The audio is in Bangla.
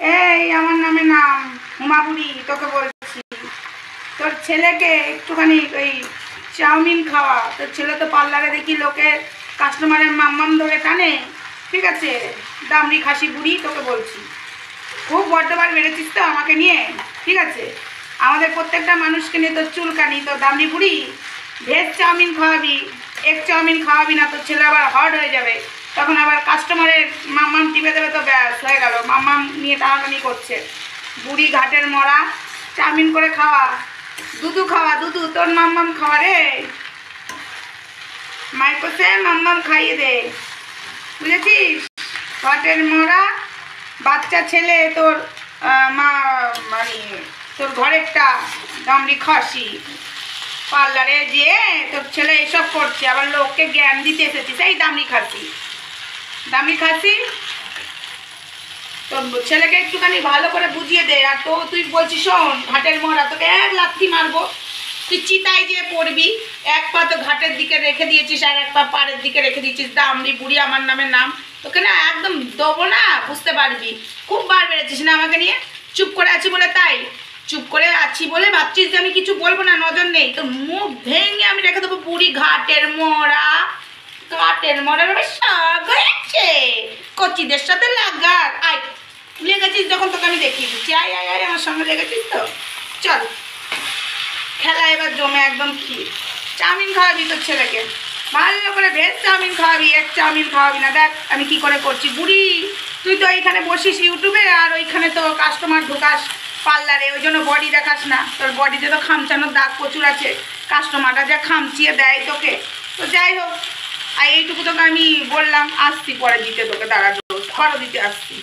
এই আমার নামে নাম হুমাবুড়ি, তোকে বলছি তোর ছেলেকে একটুখানি ওই চাউমিন খাওয়া। তোর ছেলে তো পার্লারে দেখি লোকের কাস্টমারের মাম্মাম ধরে টানে, ঠিক আছে? দামড়ি খাসি বুড়ি, তোকে বলছি খুব বড্ডবার বেড়েছিস তো আমাকে নিয়ে, ঠিক আছে? আমাদের প্রত্যেকটা মানুষকে নিয়ে তোর চুলকানি, তোর দামড়ি বুড়ি। ভেজ চাউমিন খাওয়াবি, এগ চাউমিন খাওয়াবি না, তোর ছেলে আবার হট হয়ে যাবে, তখন আবার কাস্টমারের মাম্মাম টিপে দেবে, তো ব্যাস হয়ে গেল, মাম্মাম নিয়ে টানাটানি করছে। বুড়ি ঘাটের মরা, চাউমিন করে খাওয়া, দুধু খাওয়া, দুধু তোর মাম্মাম খাওয়া রে, মাইকোসে মাম্মাম খাইয়ে দে, বুঝেছিস? ঘাটের মরা বাচ্চা ছেলে তোর, মা মানে তোর ঘরেরটা দামড়ি খাসি, পার্লারে যেয়ে তোর ছেলে এসব করছে, আবার লোককে জ্ঞান দিতে এসেছিস। এই দামড়ি খাসি, দামড়ি খাসি, তোর ছেলেকে একটুখানি ভালো করে বুঝিয়ে দে। আর তো তুই বলছিস শোন ঘাটের মরা, তোকে এক লাথি মারবো, তুই চিতায় যেয়ে পড়বি। এক পা তো ঘাটের দিকে রেখে দিয়েছিস আর এক পা পাড়ের দিকে রেখে দিয়েছিস, দামড়ি বুড়ি আমার নামের নাম। তোকে না একদম দেবো না, বুঝতে পারবি? খুব বার বেড়েছিস না আমাকে নিয়ে। চুপ করে আছি বলে তাই, চুপ করে আছি বলে ভাবছিস যে আমি কিছু বলবো না, নজর নেই তোর, মুখ ভেঙে আমি রেখে দেবো। বুড়ি ঘাটের মরা, ঘাটের মরার শাক হয়েছে, কচিদের সাথে লাগার। আয়, লেগেছিস যখন তোকে আমি দেখিয়ে দিচ্ছি, আয় আয় আয়, আমার সঙ্গে লেগেছিস তো চল, খেলা এবার জমে একদম। ক্ষীর চাউমিন খাওয়াবি তোর ছেলেকে, ভালো করে ভেজ চাউমিন খাওয়াবি, এক চাউমিন খাওয়াবি না। দেখ আমি কি করে করছি। বুড়ি তুই তো এইখানে বসিস ইউটিউবে, আর ওইখানে তো কাস্টমার ঢোকাস পার্লারে, ওই জন্য বডি দেখাস না। তোর বডিতে তো খামচানোর দাগ প্রচুর আছে, কাস্টমাররা যা খামচিয়ে দেয় তোকে। তো যাই হোক, আর এইটুকু তোকে আমি বললাম, আসছি পরে দিতে তোকে, দাঁড়া খরচ দিতে আসছি।